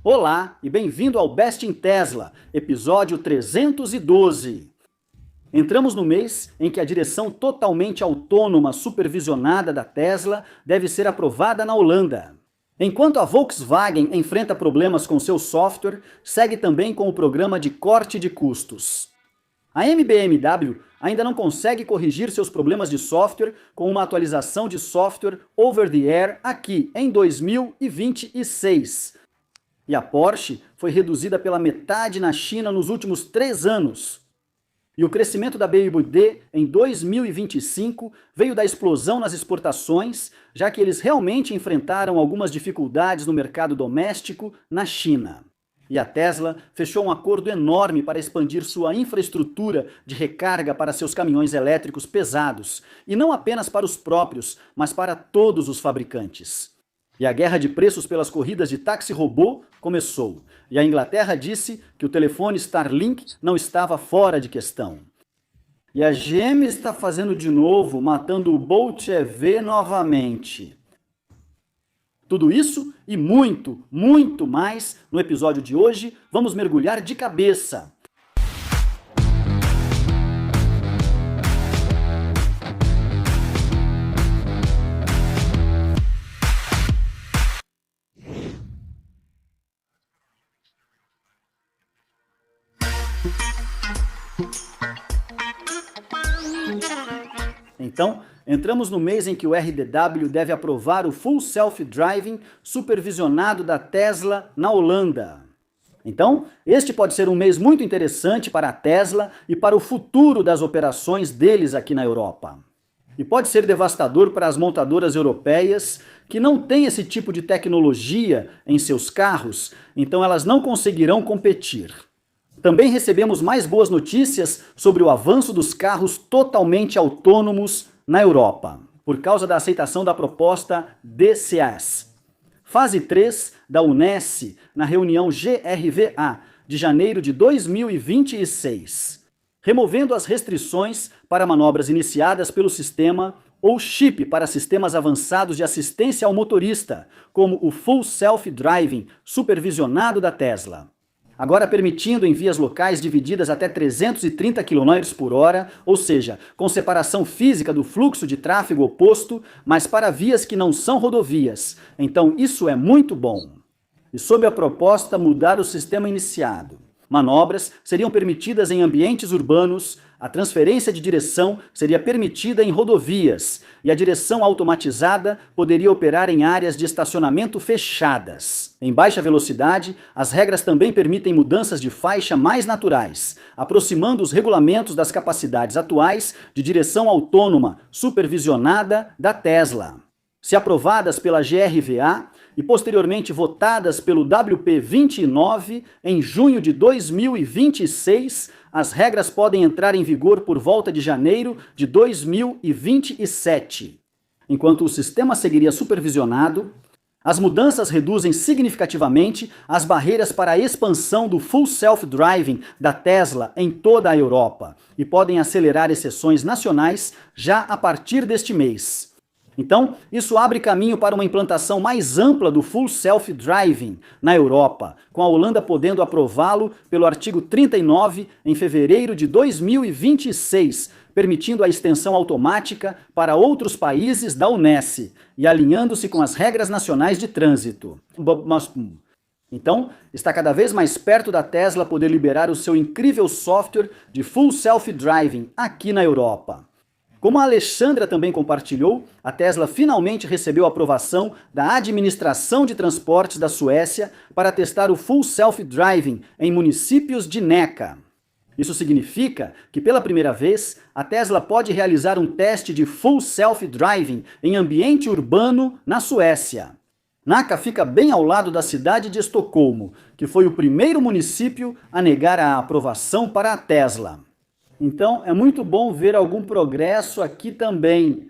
Olá e bem-vindo ao Best in Tesla, episódio 312. Entramos no mês em que a direção totalmente autônoma supervisionada da Tesla deve ser aprovada na Holanda. Enquanto a Volkswagen enfrenta problemas com seu software, segue também com o programa de corte de custos. A MBMW ainda não consegue corrigir seus problemas de software com uma atualização de software over the air aqui em 2026. E a Porsche foi reduzida pela metade na China nos últimos 3 anos. E o crescimento da BYD em 2025 veio da explosão nas exportações, já que eles realmente enfrentaram algumas dificuldades no mercado doméstico na China. E a Tesla fechou um acordo enorme para expandir sua infraestrutura de recarga para seus caminhões elétricos pesados, e não apenas para os próprios, mas para todos os fabricantes. E a guerra de preços pelas corridas de táxi-robô começou, e a Inglaterra disse que o telefone Starlink não estava fora de questão. E a GM está fazendo de novo, matando o Bolt EV novamente. Tudo isso e muito, muito mais no episódio de hoje. Vamos mergulhar de cabeça. Então, entramos no mês em que o RDW deve aprovar o Full Self-Driving supervisionado da Tesla na Holanda. Então, este pode ser um mês muito interessante para a Tesla e para o futuro das operações deles aqui na Europa. E pode ser devastador para as montadoras europeias que não têm esse tipo de tecnologia em seus carros, então elas não conseguirão competir. Também recebemos mais boas notícias sobre o avanço dos carros totalmente autônomos na Europa, por causa da aceitação da proposta DCS. Fase 3 da UNESC na reunião GRVA de janeiro de 2026, removendo as restrições para manobras iniciadas pelo sistema ou chip para sistemas avançados de assistência ao motorista, como o Full Self-Driving supervisionado da Tesla. Agora permitindo em vias locais divididas até 330 km por hora, ou seja, com separação física do fluxo de tráfego oposto, mas para vias que não são rodovias. Então isso é muito bom. E sob a proposta mudar o sistema iniciado. Manobras seriam permitidas em ambientes urbanos, a transferência de direção seria permitida em rodovias e a direção automatizada poderia operar em áreas de estacionamento fechadas. Em baixa velocidade, as regras também permitem mudanças de faixa mais naturais, aproximando os regulamentos das capacidades atuais de direção autônoma supervisionada da Tesla. Se aprovadas pela GRVA e posteriormente votadas pelo WP29 em junho de 2026, as regras podem entrar em vigor por volta de janeiro de 2027. Enquanto o sistema seguiria supervisionado, as mudanças reduzem significativamente as barreiras para a expansão do Full Self-Driving da Tesla em toda a Europa e podem acelerar exceções nacionais já a partir deste mês. Então, isso abre caminho para uma implantação mais ampla do Full Self-Driving na Europa, com a Holanda podendo aprová-lo pelo artigo 39 em fevereiro de 2026, permitindo a extensão automática para outros países da UNESC e alinhando-se com as regras nacionais de trânsito. Então, está cada vez mais perto da Tesla poder liberar o seu incrível software de Full Self-Driving aqui na Europa. Como a Alexandra também compartilhou, a Tesla finalmente recebeu a aprovação da Administração de Transportes da Suécia para testar o Full Self-Driving em municípios de NECA. Isso significa que, pela primeira vez, a Tesla pode realizar um teste de Full Self-Driving em ambiente urbano na Suécia. Nacka fica bem ao lado da cidade de Estocolmo, que foi o primeiro município a negar a aprovação para a Tesla. Então é muito bom ver algum progresso aqui também.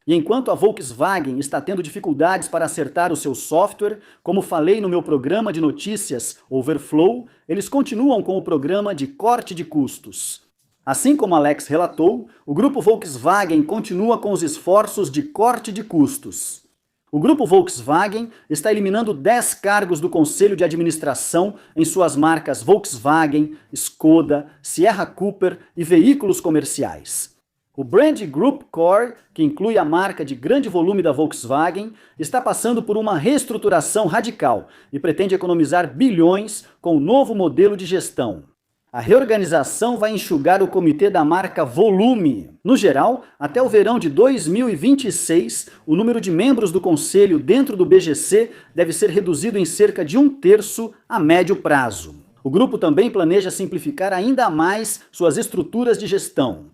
E enquanto a Volkswagen está tendo dificuldades para acertar o seu software, como falei no meu programa de notícias Overflow, eles continuam com o programa de corte de custos. Assim como Alex relatou, o grupo Volkswagen continua com os esforços de corte de custos. O grupo Volkswagen está eliminando 10 cargos do conselho de administração em suas marcas Volkswagen, Skoda, Sierra Cooper e veículos comerciais. O Brand Group Core, que inclui a marca de grande volume da Volkswagen, está passando por uma reestruturação radical e pretende economizar bilhões com o novo modelo de gestão. A reorganização vai enxugar o comitê da marca Volume. No geral, até o verão de 2026, o número de membros do conselho dentro do BGC deve ser reduzido em cerca de 1/3 a médio prazo. O grupo também planeja simplificar ainda mais suas estruturas de gestão.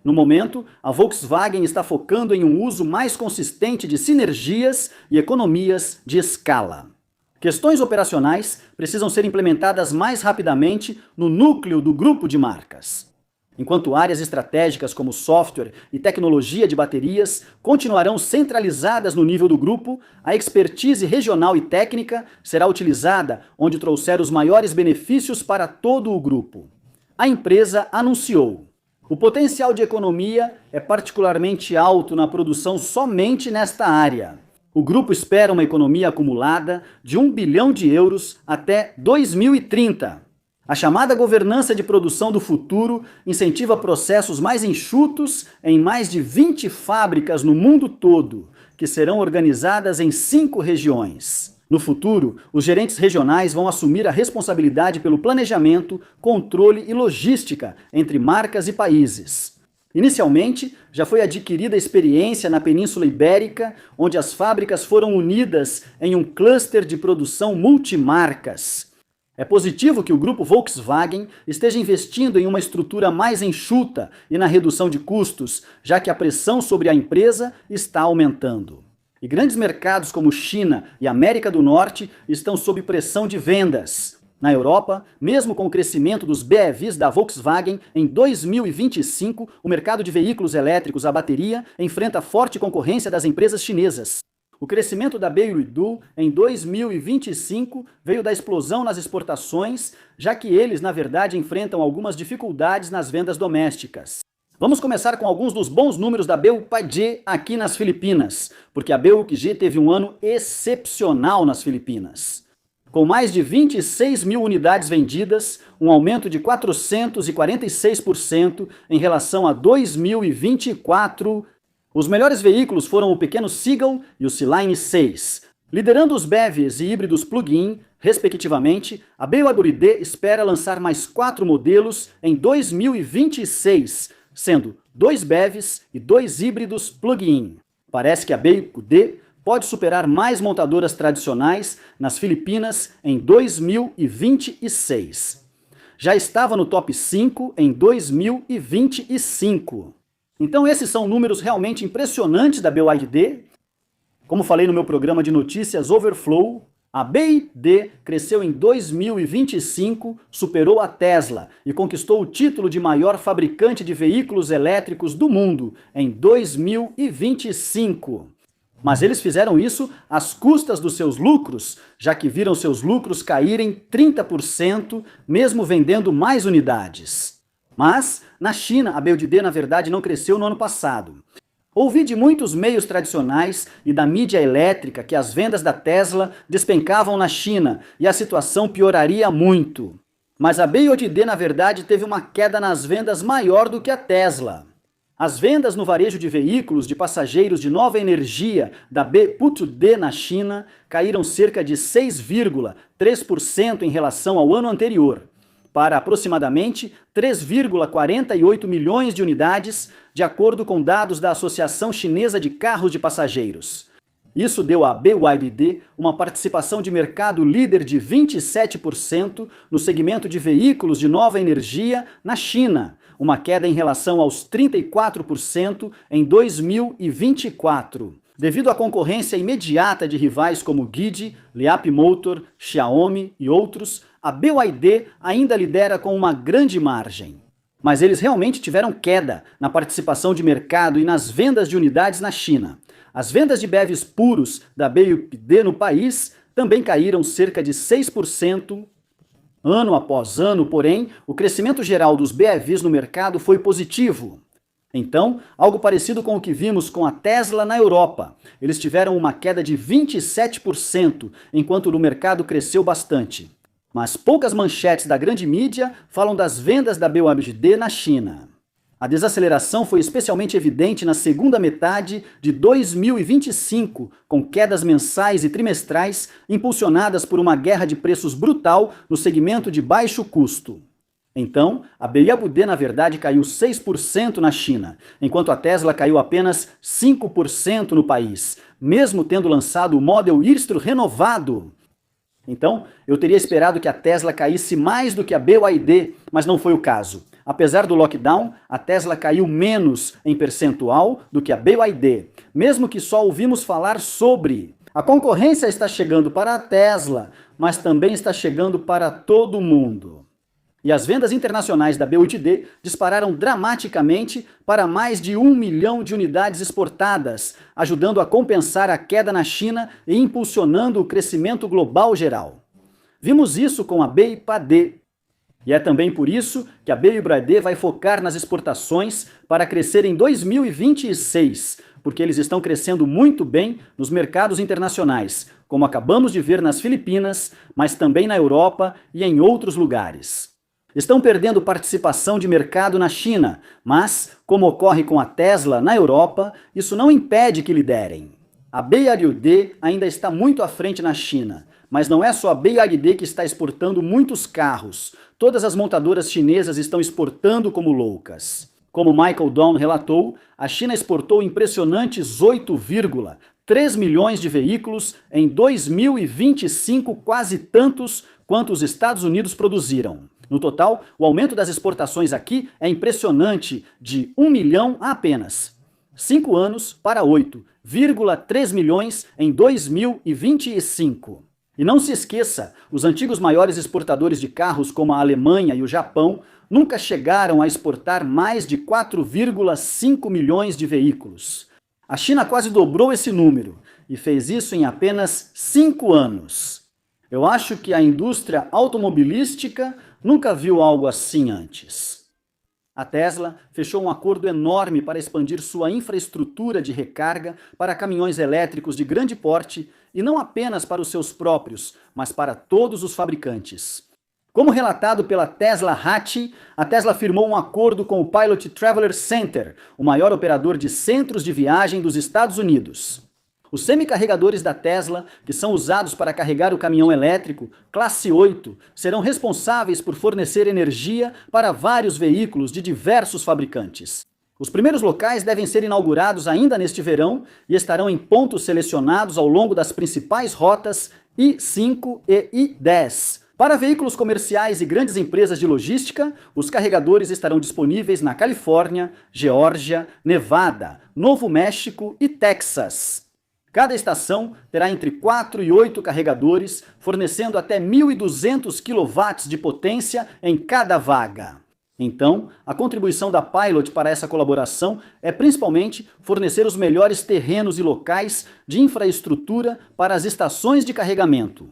No momento, a Volkswagen está focando em um uso mais consistente de sinergias e economias de escala. Questões operacionais precisam ser implementadas mais rapidamente no núcleo do grupo de marcas. Enquanto áreas estratégicas como software e tecnologia de baterias continuarão centralizadas no nível do grupo, a expertise regional e técnica será utilizada onde trouxer os maiores benefícios para todo o grupo. A empresa anunciou: o potencial de economia é particularmente alto na produção somente nesta área. O grupo espera uma economia acumulada de 1 bilhão de euros até 2030. A chamada governança de produção do futuro incentiva processos mais enxutos em mais de 20 fábricas no mundo todo, que serão organizadas em 5 regiões. No futuro, os gerentes regionais vão assumir a responsabilidade pelo planejamento, controle e logística entre marcas e países. Inicialmente, já foi adquirida experiência na Península Ibérica, onde as fábricas foram unidas em um cluster de produção multimarcas. É positivo que o grupo Volkswagen esteja investindo em uma estrutura mais enxuta e na redução de custos, já que a pressão sobre a empresa está aumentando. E grandes mercados como China e América do Norte estão sob pressão de vendas. Na Europa, mesmo com o crescimento dos BEVs da Volkswagen, em 2025, o mercado de veículos elétricos a bateria enfrenta forte concorrência das empresas chinesas. O crescimento da BYD em 2025 veio da explosão nas exportações, já que eles, na verdade, enfrentam algumas dificuldades nas vendas domésticas. Vamos começar com alguns dos bons números da BYD aqui nas Filipinas, porque a BYD teve um ano excepcional nas Filipinas. Com mais de 26 mil unidades vendidas, um aumento de 446% em relação a 2024. Os melhores veículos foram o pequeno Seagull e o Sea-Line 6. Liderando os BEVs e híbridos plug-in, respectivamente, a BYD espera lançar mais 4 modelos em 2026, sendo 2 BEVs e 2 híbridos plug-in. Parece que a BYD pode superar mais montadoras tradicionais nas Filipinas em 2026. Já estava no top 5 em 2025. Então esses são números realmente impressionantes da BYD. Como falei no meu programa de notícias Overflow, a BYD cresceu em 2025, superou a Tesla e conquistou o título de maior fabricante de veículos elétricos do mundo em 2025. Mas eles fizeram isso às custas dos seus lucros, já que viram seus lucros caírem 30%, mesmo vendendo mais unidades. Mas, na China, a BYD na verdade não cresceu no ano passado. Ouvi de muitos meios tradicionais e da mídia elétrica que as vendas da Tesla despencavam na China e a situação pioraria muito. Mas a BYD na verdade teve uma queda nas vendas maior do que a Tesla. As vendas no varejo de veículos de passageiros de nova energia da BYD na China caíram cerca de 6,3% em relação ao ano anterior, para aproximadamente 3,48 milhões de unidades, de acordo com dados da Associação Chinesa de Carros de Passageiros. Isso deu à BYD uma participação de mercado líder de 27% no segmento de veículos de nova energia na China, uma queda em relação aos 34% em 2024. Devido à concorrência imediata de rivais como Geely, Li Motor, Xiaomi e outros, a BYD ainda lidera com uma grande margem. Mas eles realmente tiveram queda na participação de mercado e nas vendas de unidades na China. As vendas de BEVs puros da BYD no país também caíram cerca de 6%. Ano após ano, porém, o crescimento geral dos BEVs no mercado foi positivo. Então, algo parecido com o que vimos com a Tesla na Europa. Eles tiveram uma queda de 27%, enquanto o mercado cresceu bastante. Mas poucas manchetes da grande mídia falam das vendas da BYD na China. A desaceleração foi especialmente evidente na segunda metade de 2025, com quedas mensais e trimestrais impulsionadas por uma guerra de preços brutal no segmento de baixo custo. Então, a BYD na verdade caiu 6% na China, enquanto a Tesla caiu apenas 5% no país, mesmo tendo lançado o Model Y renovado. Então, eu teria esperado que a Tesla caísse mais do que a BYD, mas não foi o caso. Apesar do lockdown, a Tesla caiu menos em percentual do que a BYD, mesmo que só ouvimos falar sobre. A concorrência está chegando para a Tesla, mas também está chegando para todo mundo. E as vendas internacionais da BYD dispararam dramaticamente para mais de 1 milhão de unidades exportadas, ajudando a compensar a queda na China e impulsionando o crescimento global geral. Vimos isso com a BYD. E é também por isso que a BYD vai focar nas exportações para crescer em 2026, porque eles estão crescendo muito bem nos mercados internacionais, como acabamos de ver nas Filipinas, mas também na Europa e em outros lugares. Estão perdendo participação de mercado na China, mas, como ocorre com a Tesla na Europa, isso não impede que liderem. A BYD ainda está muito à frente na China, mas não é só a BYD que está exportando muitos carros. Todas as montadoras chinesas estão exportando como loucas. Como Michael Dawn relatou, a China exportou impressionantes 8,3 milhões de veículos em 2025, quase tantos quanto os Estados Unidos produziram. No total, o aumento das exportações aqui é impressionante, de 1 milhão a apenas 5 anos para 8,3 milhões em 2025. E não se esqueça, os antigos maiores exportadores de carros como a Alemanha e o Japão nunca chegaram a exportar mais de 4,5 milhões de veículos. A China quase dobrou esse número e fez isso em apenas 5 anos. Eu acho que a indústria automobilística nunca viu algo assim antes. A Tesla fechou um acordo enorme para expandir sua infraestrutura de recarga para caminhões elétricos de grande porte e não apenas para os seus próprios, mas para todos os fabricantes. Como relatado pela Tesla Hatch, a Tesla firmou um acordo com o Pilot Traveler Center, o maior operador de centros de viagem dos Estados Unidos. Os semicarregadores da Tesla, que são usados para carregar o caminhão elétrico, classe 8, serão responsáveis por fornecer energia para vários veículos de diversos fabricantes. Os primeiros locais devem ser inaugurados ainda neste verão e estarão em pontos selecionados ao longo das principais rotas I5 e I10. Para veículos comerciais e grandes empresas de logística, os carregadores estarão disponíveis na Califórnia, Geórgia, Nevada, Novo México e Texas. Cada estação terá entre 4 e 8 carregadores, fornecendo até 1.200 kW de potência em cada vaga. Então, a contribuição da Pilot para essa colaboração é principalmente fornecer os melhores terrenos e locais de infraestrutura para as estações de carregamento.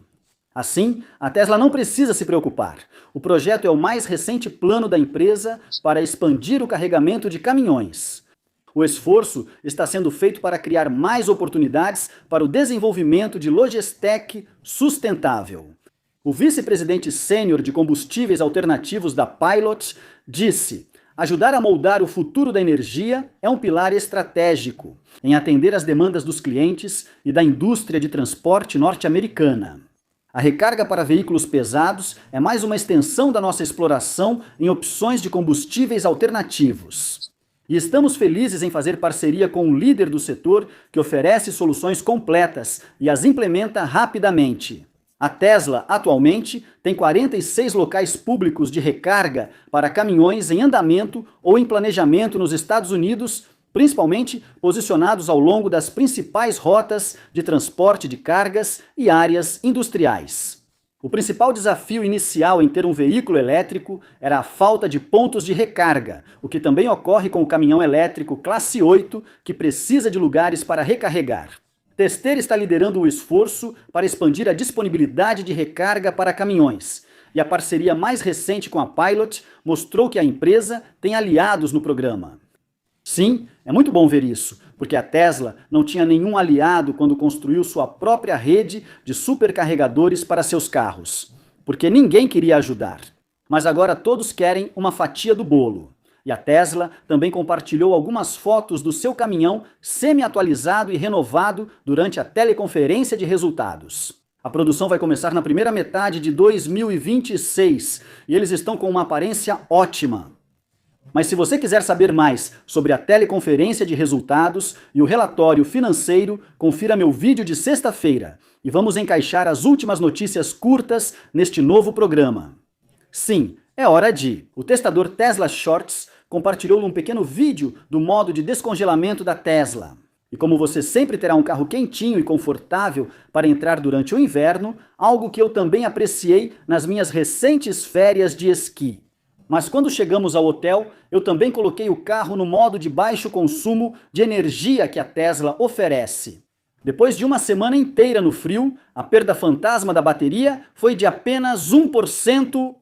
Assim, a Tesla não precisa se preocupar. O projeto é o mais recente plano da empresa para expandir o carregamento de caminhões. O esforço está sendo feito para criar mais oportunidades para o desenvolvimento de logistec sustentável. O vice-presidente sênior de combustíveis alternativos da Pilot disse: ajudar a moldar o futuro da energia é um pilar estratégico em atender às demandas dos clientes e da indústria de transporte norte-americana. A recarga para veículos pesados é mais uma extensão da nossa exploração em opções de combustíveis alternativos. E estamos felizes em fazer parceria com um líder do setor que oferece soluções completas e as implementa rapidamente. A Tesla, atualmente, tem 46 locais públicos de recarga para caminhões em andamento ou em planejamento nos Estados Unidos, principalmente posicionados ao longo das principais rotas de transporte de cargas e áreas industriais. O principal desafio inicial em ter um veículo elétrico era a falta de pontos de recarga, o que também ocorre com o caminhão elétrico classe 8, que precisa de lugares para recarregar. Tester está liderando o esforço para expandir a disponibilidade de recarga para caminhões, e a parceria mais recente com a Pilot mostrou que a empresa tem aliados no programa. Sim, é muito bom ver isso, porque a Tesla não tinha nenhum aliado quando construiu sua própria rede de supercarregadores para seus carros, porque ninguém queria ajudar. Mas agora todos querem uma fatia do bolo. E a Tesla também compartilhou algumas fotos do seu caminhão semi-atualizado e renovado durante a teleconferência de resultados. A produção vai começar na primeira metade de 2026 e eles estão com uma aparência ótima. Mas se você quiser saber mais sobre a teleconferência de resultados e o relatório financeiro, confira meu vídeo de sexta-feira e vamos encaixar as últimas notícias curtas neste novo programa. Sim, é hora de... O testador Tesla Shorts compartilhou um pequeno vídeo do modo de descongelamento da Tesla. E como você sempre terá um carro quentinho e confortável para entrar durante o inverno, algo que eu também apreciei nas minhas recentes férias de esqui. Mas quando chegamos ao hotel, eu também coloquei o carro no modo de baixo consumo de energia que a Tesla oferece. Depois de uma semana inteira no frio, a perda fantasma da bateria foi de apenas 1%.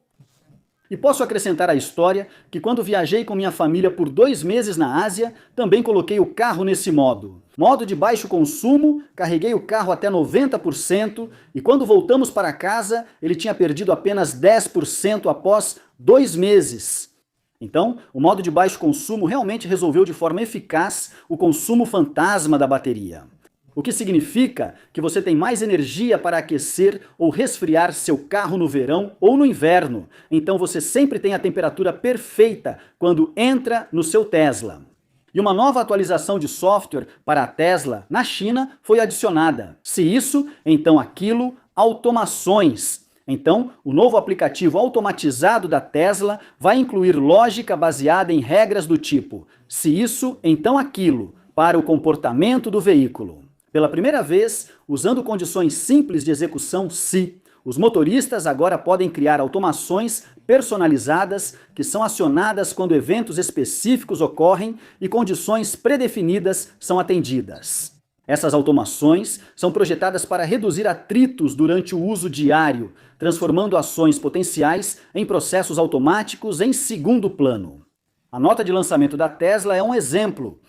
E posso acrescentar à história que quando viajei com minha família por 2 meses na Ásia, também coloquei o carro nesse modo. Modo de baixo consumo, carreguei o carro até 90% e quando voltamos para casa, ele tinha perdido apenas 10% após 2 meses. Então, o modo de baixo consumo realmente resolveu de forma eficaz o consumo fantasma da bateria. O que significa que você tem mais energia para aquecer ou resfriar seu carro no verão ou no inverno. Então você sempre tem a temperatura perfeita quando entra no seu Tesla. E uma nova atualização de software para a Tesla na China foi adicionada. Se isso, então aquilo, automações. Então, o novo aplicativo automatizado da Tesla vai incluir lógica baseada em regras do tipo se isso, então aquilo, para o comportamento do veículo. Pela primeira vez, usando condições simples de execução se, os motoristas agora podem criar automações personalizadas que são acionadas quando eventos específicos ocorrem e condições predefinidas são atendidas. Essas automações são projetadas para reduzir atritos durante o uso diário, transformando ações potenciais em processos automáticos em segundo plano. A nota de lançamento da Tesla é um exemplo.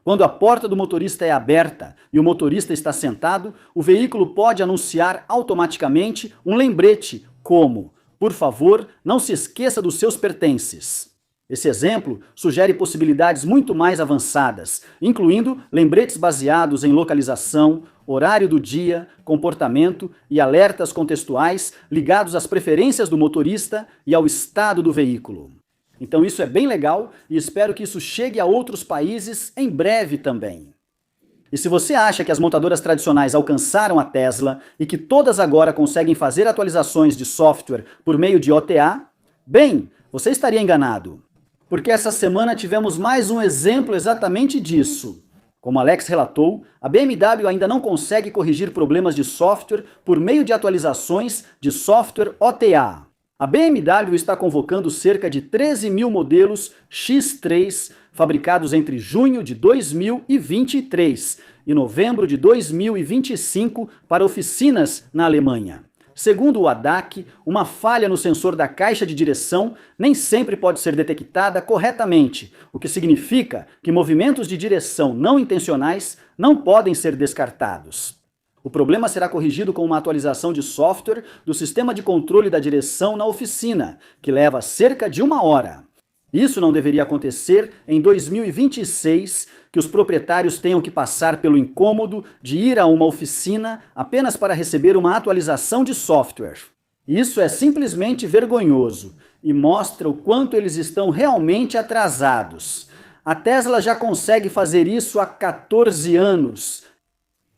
Quando a porta do motorista é aberta e o motorista está sentado, o veículo pode anunciar automaticamente um lembrete como: por favor, não se esqueça dos seus pertences. Esse exemplo sugere possibilidades muito mais avançadas, incluindo lembretes baseados em localização, horário do dia, comportamento e alertas contextuais ligados às preferências do motorista e ao estado do veículo. Então isso é bem legal e espero que isso chegue a outros países em breve também. E se você acha que as montadoras tradicionais alcançaram a Tesla e que todas agora conseguem fazer atualizações de software por meio de OTA, bem, você estaria enganado. Porque essa semana tivemos mais um exemplo exatamente disso. Como Alex relatou, a BMW ainda não consegue corrigir problemas de software por meio de atualizações de software OTA. A BMW está convocando cerca de 13 mil modelos X3 fabricados entre junho de 2023 e novembro de 2025 para oficinas na Alemanha. Segundo o ADAC, uma falha no sensor da caixa de direção nem sempre pode ser detectada corretamente, o que significa que movimentos de direção não intencionais não podem ser descartados. O problema será corrigido com uma atualização de software do sistema de controle da direção na oficina, que leva cerca de 1 hora. Isso não deveria acontecer em 2026, que os proprietários tenham que passar pelo incômodo de ir a uma oficina apenas para receber uma atualização de software. Isso é simplesmente vergonhoso e mostra o quanto eles estão realmente atrasados. A Tesla já consegue fazer isso há 14 anos.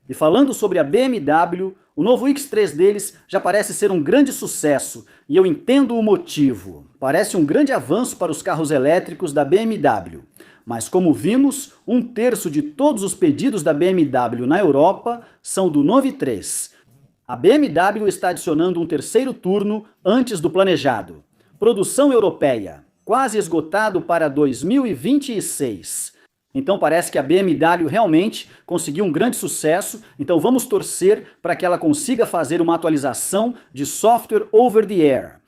E falando sobre a BMW, o novo X3 deles já parece ser um grande sucesso, e eu entendo o motivo. Parece um grande avanço para os carros elétricos da BMW. Mas como vimos, 1/3 de todos os pedidos da BMW na Europa são do Novo i3. A BMW está adicionando um terceiro turno antes do planejado. Produção europeia, quase esgotado para 2026. Então parece que a BMW realmente conseguiu um grande sucesso, então vamos torcer para que ela consiga fazer uma atualização de software over the air.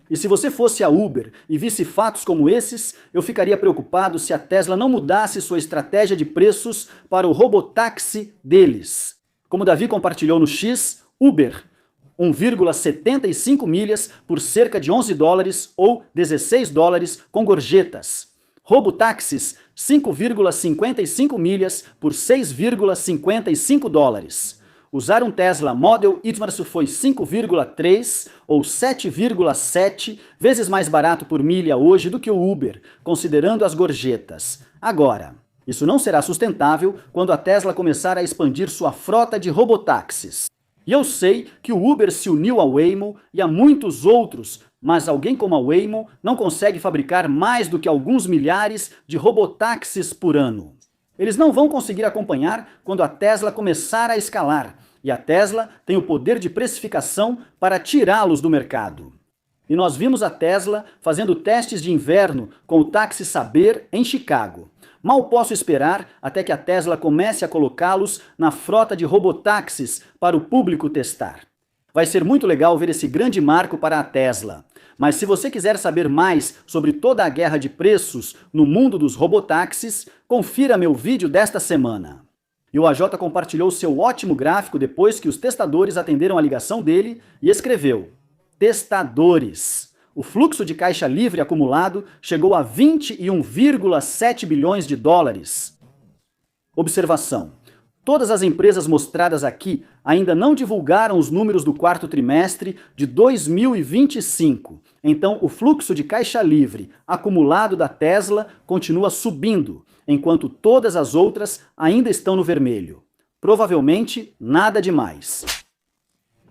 E se você fosse a Uber e visse fatos como esses, eu ficaria preocupado se a Tesla não mudasse sua estratégia de preços para o robotáxi deles. Como Davi compartilhou no X, Uber, 1,75 milhas por cerca de $11 ou $16 com gorjetas. Robotáxis, 5,55 milhas por $6,55. Usar um Tesla Model Y foi 5,3 ou 7,7 vezes mais barato por milha hoje do que o Uber, considerando as gorjetas. Agora, isso não será sustentável quando a Tesla começar a expandir sua frota de robotáxis. E eu sei que o Uber se uniu ao Waymo e a muitos outros, mas alguém como a Waymo não consegue fabricar mais do que alguns milhares de robotáxis por ano. Eles não vão conseguir acompanhar quando a Tesla começar a escalar, e a Tesla tem o poder de precificação para tirá-los do mercado. E nós vimos a Tesla fazendo testes de inverno com o táxi Saber em Chicago. Mal posso esperar até que a Tesla comece a colocá-los na frota de robotáxis para o público testar. Vai ser muito legal ver esse grande marco para a Tesla. Mas se você quiser saber mais sobre toda a guerra de preços no mundo dos robotáxis, confira meu vídeo desta semana. E o AJ compartilhou seu ótimo gráfico depois que os testadores atenderam a ligação dele e escreveu: testadores. O fluxo de caixa livre acumulado chegou a 21,7 bilhões de dólares. Observação: todas as empresas mostradas aqui ainda não divulgaram os números do quarto trimestre de 2025. Então, o fluxo de caixa livre acumulado da Tesla continua subindo, enquanto todas as outras ainda estão no vermelho. Provavelmente nada demais.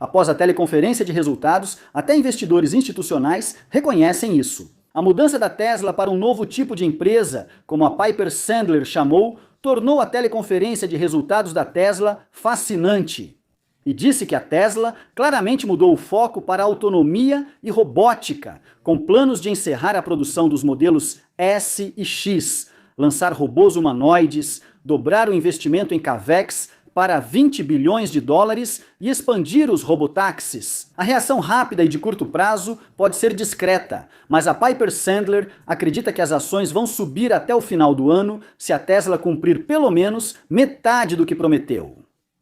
Após a teleconferência de resultados, até investidores institucionais reconhecem isso. A mudança da Tesla para um novo tipo de empresa, como a Piper Sandler chamou, tornou a teleconferência de resultados da Tesla fascinante. E disse que a Tesla claramente mudou o foco para a autonomia e robótica, com planos de encerrar a produção dos modelos S e X, lançar robôs humanoides, dobrar o investimento em CAVEX para 20 bilhões de dólares e expandir os robotáxis. A reação rápida e de curto prazo pode ser discreta, mas a Piper Sandler acredita que as ações vão subir até o final do ano se a Tesla cumprir pelo menos metade do que prometeu.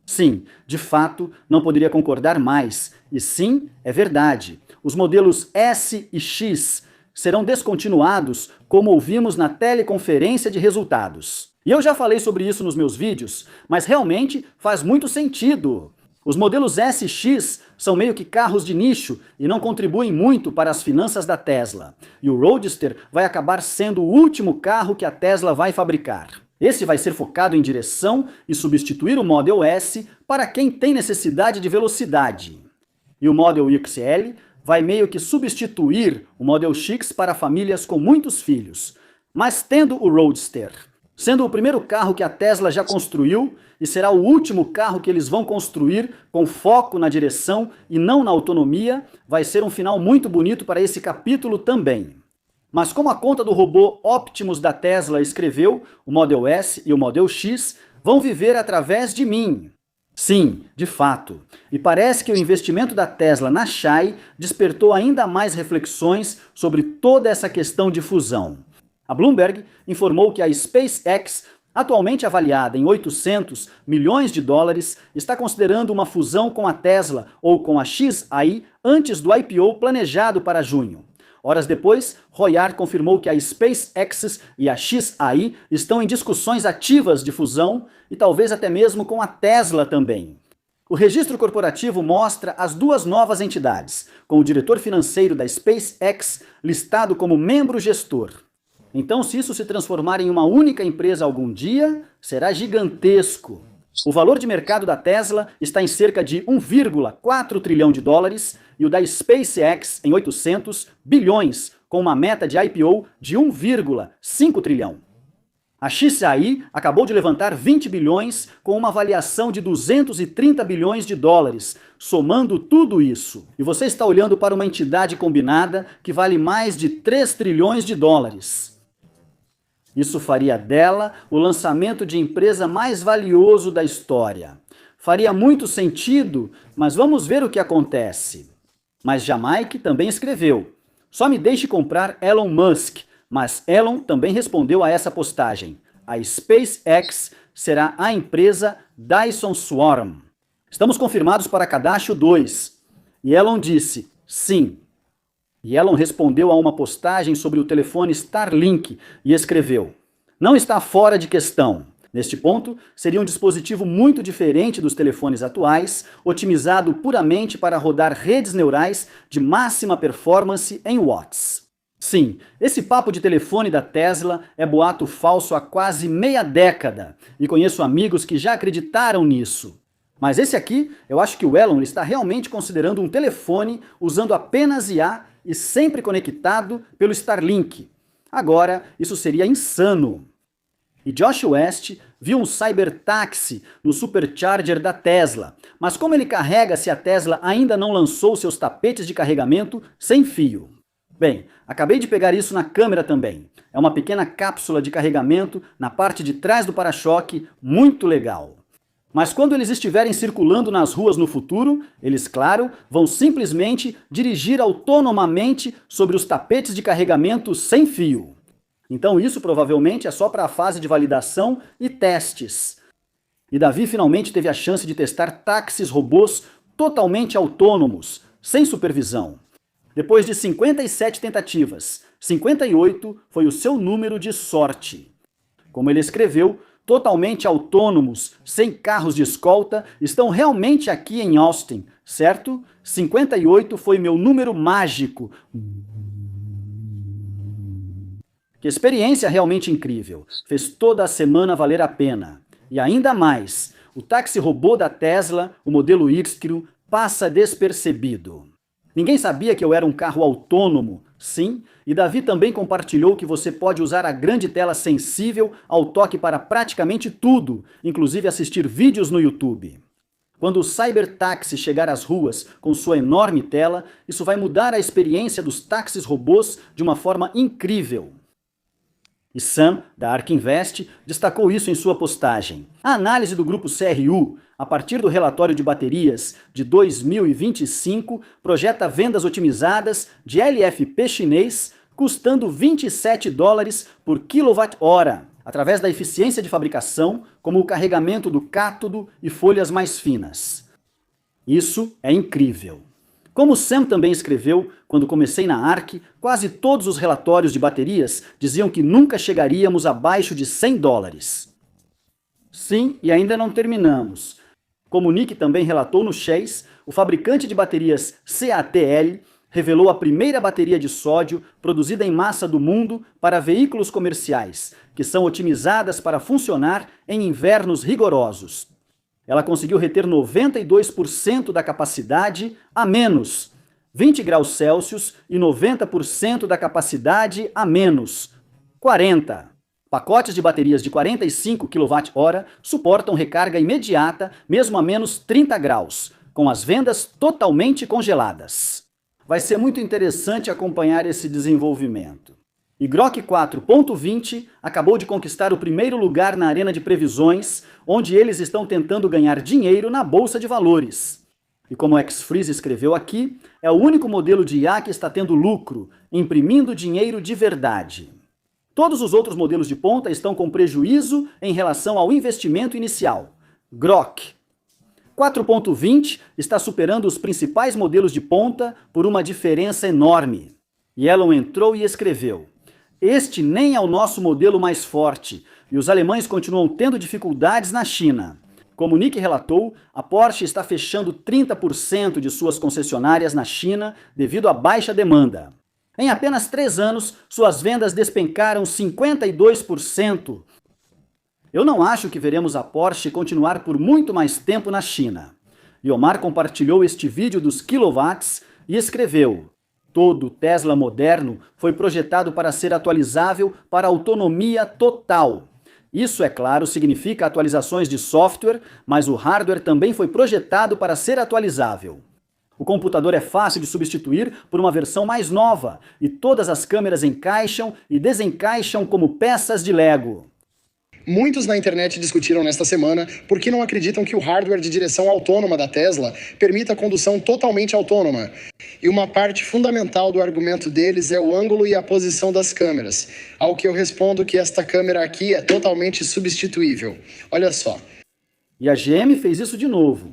Sim, de fato, não poderia concordar mais. E sim, é verdade. Os modelos S e X serão descontinuados, como ouvimos na teleconferência de resultados. E eu já falei sobre isso nos meus vídeos, mas realmente faz muito sentido. Os modelos S e X são meio que carros de nicho e não contribuem muito para as finanças da Tesla. E o Roadster vai acabar sendo o último carro que a Tesla vai fabricar. Esse vai ser focado em direção e substituir o Model S para quem tem necessidade de velocidade. E o Model XL vai meio que substituir o Model X para famílias com muitos filhos, mas tendo o Roadster. Sendo o primeiro carro que a Tesla já construiu e será o último carro que eles vão construir com foco na direção e não na autonomia, vai ser um final muito bonito para esse capítulo também. Mas como a conta do robô Optimus da Tesla escreveu, o Model S e o Model X vão viver através de mim. Sim, de fato. E parece que o investimento da Tesla na Shay despertou ainda mais reflexões sobre toda essa questão de fusão. A Bloomberg informou que a SpaceX, atualmente avaliada em 800 milhões de dólares, está considerando uma fusão com a Tesla ou com a XAI antes do IPO planejado para junho. Horas depois, Royar confirmou que a SpaceX e a XAI estão em discussões ativas de fusão e talvez até mesmo com a Tesla também. O registro corporativo mostra as duas novas entidades, com o diretor financeiro da SpaceX listado como membro gestor. Então, se isso se transformar em uma única empresa algum dia, será gigantesco. O valor de mercado da Tesla está em cerca de 1,4 trilhão de dólares e o da SpaceX em 800 bilhões, com uma meta de IPO de 1,5 trilhão. A XAI acabou de levantar 20 bilhões com uma avaliação de 230 bilhões de dólares, somando tudo isso. E você está olhando para uma entidade combinada que vale mais de 3 trilhões de dólares. Isso faria dela o lançamento de empresa mais valioso da história. Faria muito sentido, mas vamos ver o que acontece. Mas Jamaica também escreveu: Só me deixe comprar Elon Musk, mas Elon também respondeu a essa postagem. A SpaceX será a empresa Dyson Swarm. Estamos confirmados para Cadastro 2. E Elon disse, sim. E Elon respondeu a uma postagem sobre o telefone Starlink e escreveu, não está fora de questão. Neste ponto, seria um dispositivo muito diferente dos telefones atuais, otimizado puramente para rodar redes neurais de máxima performance em watts. Sim, esse papo de telefone da Tesla é boato falso há quase meia década, e conheço amigos que já acreditaram nisso. Mas esse aqui, eu acho que o Elon está realmente considerando um telefone usando apenas IA e sempre conectado pelo Starlink. Agora, isso seria insano. E Josh West viu um cybertaxi no Supercharger da Tesla, mas como ele carrega se a Tesla ainda não lançou seus tapetes de carregamento sem fio? Bem, acabei de pegar isso na câmera também. É uma pequena cápsula de carregamento na parte de trás do para-choque, muito legal. Mas quando eles estiverem circulando nas ruas no futuro, eles, claro, vão simplesmente dirigir autonomamente sobre os tapetes de carregamento sem fio. Então isso provavelmente é só para a fase de validação e testes. E Davi finalmente teve a chance de testar táxis robôs totalmente autônomos, sem supervisão. Depois de 57 tentativas, 58 foi o seu número de sorte. Como ele escreveu, totalmente autônomos, sem carros de escolta, estão realmente aqui em Austin, certo? 58 foi meu número mágico. Que experiência realmente incrível. Fez toda a semana valer a pena. E ainda mais, o táxi robô da Tesla, o modelo Iskru, passa despercebido. Ninguém sabia que eu era um carro autônomo, sim, e Davi também compartilhou que você pode usar a grande tela sensível ao toque para praticamente tudo, inclusive assistir vídeos no YouTube. Quando o cybertáxi chegar às ruas com sua enorme tela, isso vai mudar a experiência dos táxis robôs de uma forma incrível. E Sam, da ARK Invest, destacou isso em sua postagem. A análise do grupo CRU, a partir do relatório de baterias de 2025, projeta vendas otimizadas de LFP chinês custando $27 por quilowatt-hora, através da eficiência de fabricação, como o carregamento do cátodo e folhas mais finas. Isso é incrível. Como Sam também escreveu, quando comecei na ARK, quase todos os relatórios de baterias diziam que nunca chegaríamos abaixo de $100. Sim, e ainda não terminamos. Como Nick também relatou no Chase, o fabricante de baterias CATL revelou a primeira bateria de sódio produzida em massa do mundo para veículos comerciais, que são otimizadas para funcionar em invernos rigorosos. Ela conseguiu reter 92% da capacidade a menos 20 graus Celsius e 90% da capacidade a menos 40. Pacotes de baterias de 45 kWh suportam recarga imediata, mesmo a menos 30 graus, com as vendas totalmente congeladas. Vai ser muito interessante acompanhar esse desenvolvimento. E Grok 4.20 acabou de conquistar o primeiro lugar na arena de previsões, onde eles estão tentando ganhar dinheiro na bolsa de valores. E como o Xfreeze escreveu aqui, é o único modelo de IA que está tendo lucro, imprimindo dinheiro de verdade. Todos os outros modelos de ponta estão com prejuízo em relação ao investimento inicial. Grok 4.20 está superando os principais modelos de ponta por uma diferença enorme. E Elon entrou e escreveu: este nem é o nosso modelo mais forte, e os alemães continuam tendo dificuldades na China. Como Nick relatou, a Porsche está fechando 30% de suas concessionárias na China devido à baixa demanda. Em apenas 3 anos, suas vendas despencaram 52%. Eu não acho que veremos a Porsche continuar por muito mais tempo na China. Liomar compartilhou este vídeo dos quilowatts e escreveu: todo Tesla moderno foi projetado para ser atualizável para autonomia total. Isso, é claro, significa atualizações de software, mas o hardware também foi projetado para ser atualizável. O computador é fácil de substituir por uma versão mais nova, e todas as câmeras encaixam e desencaixam como peças de Lego. Muitos na internet discutiram nesta semana por que não acreditam que o hardware de direção autônoma da Tesla permita a condução totalmente autônoma. E uma parte fundamental do argumento deles é o ângulo e a posição das câmeras. Ao que eu respondo que esta câmera aqui é totalmente substituível. Olha só. E a GM fez isso de novo.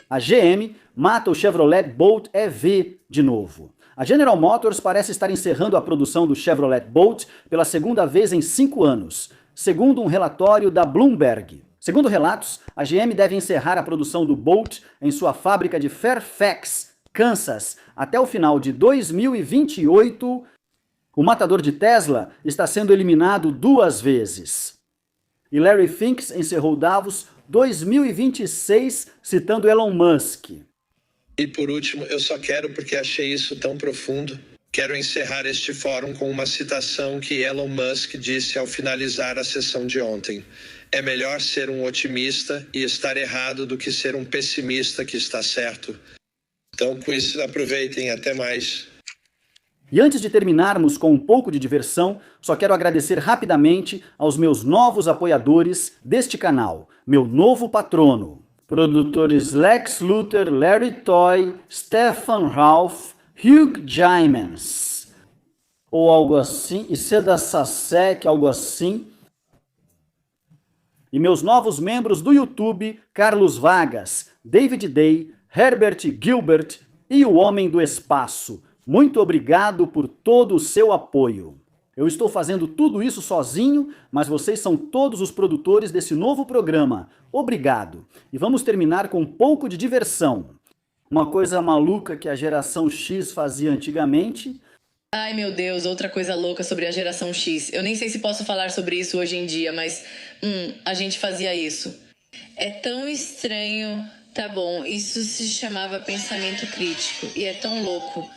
A GM mata o Chevrolet Bolt EV de novo. A General Motors parece estar encerrando a produção do Chevrolet Bolt pela segunda vez em 5 anos, segundo um relatório da Bloomberg. Segundo relatos, a GM deve encerrar a produção do Bolt em sua fábrica de Fairfax, Kansas, até o final de 2028. O matador de Tesla está sendo eliminado 2 vezes. E Larry Fink encerrou Davos 2026, citando Elon Musk. E por último, eu só quero, porque achei isso tão profundo, quero encerrar este fórum com uma citação que Elon Musk disse ao finalizar a sessão de ontem. É melhor ser um otimista e estar errado do que ser um pessimista que está certo. Então, com isso, aproveitem. Até mais. E antes de terminarmos com um pouco de diversão, só quero agradecer rapidamente aos meus novos apoiadores deste canal, meu novo patrono. Produtores Lex Luthor, Larry Toy, Stefan Ralph, Hugh Jymans, ou algo assim, e Seda Sasek, algo assim. E meus novos membros do YouTube, Carlos Vargas, David Day, Herbert Gilbert e o Homem do Espaço. Muito obrigado por todo o seu apoio. Eu estou fazendo tudo isso sozinho, mas vocês são todos os produtores desse novo programa. Obrigado. E vamos terminar com um pouco de diversão. Uma coisa maluca que a geração X fazia antigamente. Ai meu Deus, outra coisa louca sobre a geração X. Eu nem sei se posso falar sobre isso hoje em dia, mas a gente fazia isso. É tão estranho. Tá bom, isso se chamava pensamento crítico e é tão louco.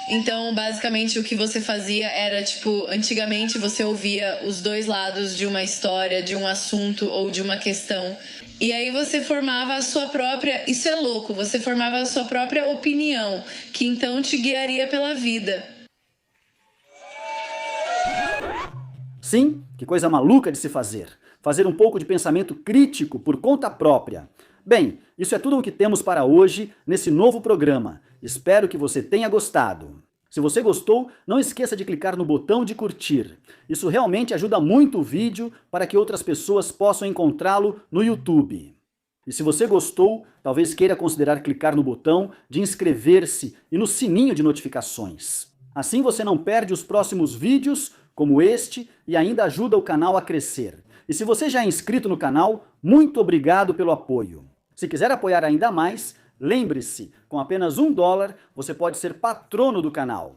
Então, basicamente, o que você fazia era, antigamente você ouvia os dois lados de uma história, de um assunto ou de uma questão. E aí você formava a sua própria... Isso é louco, você formava a sua própria opinião, que então te guiaria pela vida. Sim, que coisa maluca de se fazer. Fazer um pouco de pensamento crítico por conta própria. Bem, isso é tudo o que temos para hoje nesse novo programa. Espero que você tenha gostado. Se você gostou, não esqueça de clicar no botão de curtir. Isso realmente ajuda muito o vídeo para que outras pessoas possam encontrá-lo no YouTube. E se você gostou, talvez queira considerar clicar no botão de inscrever-se e no sininho de notificações. Assim você não perde os próximos vídeos como este e ainda ajuda o canal a crescer. E se você já é inscrito no canal, muito obrigado pelo apoio. Se quiser apoiar ainda mais, lembre-se, com apenas $1 você pode ser patrono do canal.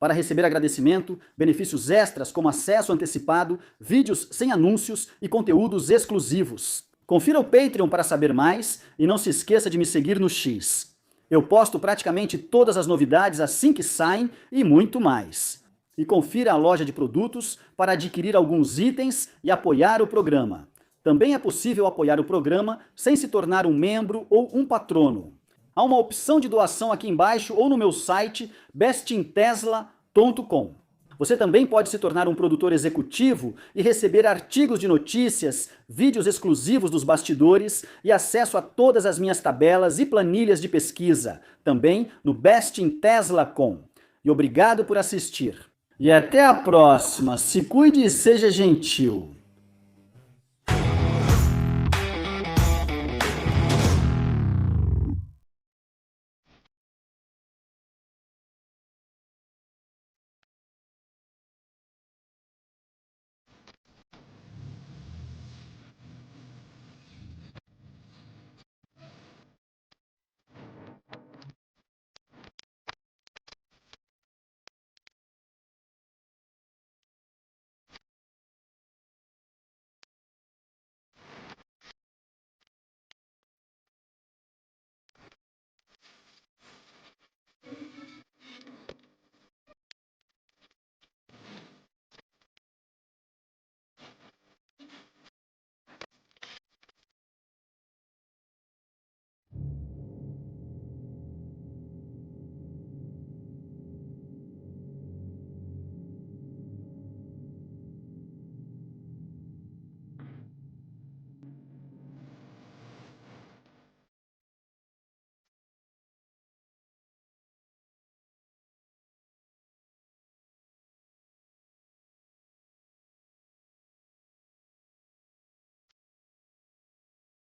Para receber agradecimento, benefícios extras como acesso antecipado, vídeos sem anúncios e conteúdos exclusivos. Confira o Patreon para saber mais e não se esqueça de me seguir no X. Eu posto praticamente todas as novidades assim que saem e muito mais. E confira a loja de produtos para adquirir alguns itens e apoiar o programa. Também é possível apoiar o programa sem se tornar um membro ou um patrono. Há uma opção de doação aqui embaixo ou no meu site bestintesla.com. Você também pode se tornar um produtor executivo e receber artigos de notícias, vídeos exclusivos dos bastidores e acesso a todas as minhas tabelas e planilhas de pesquisa, também no bestintesla.com. E obrigado por assistir. E até a próxima. Se cuide e seja gentil.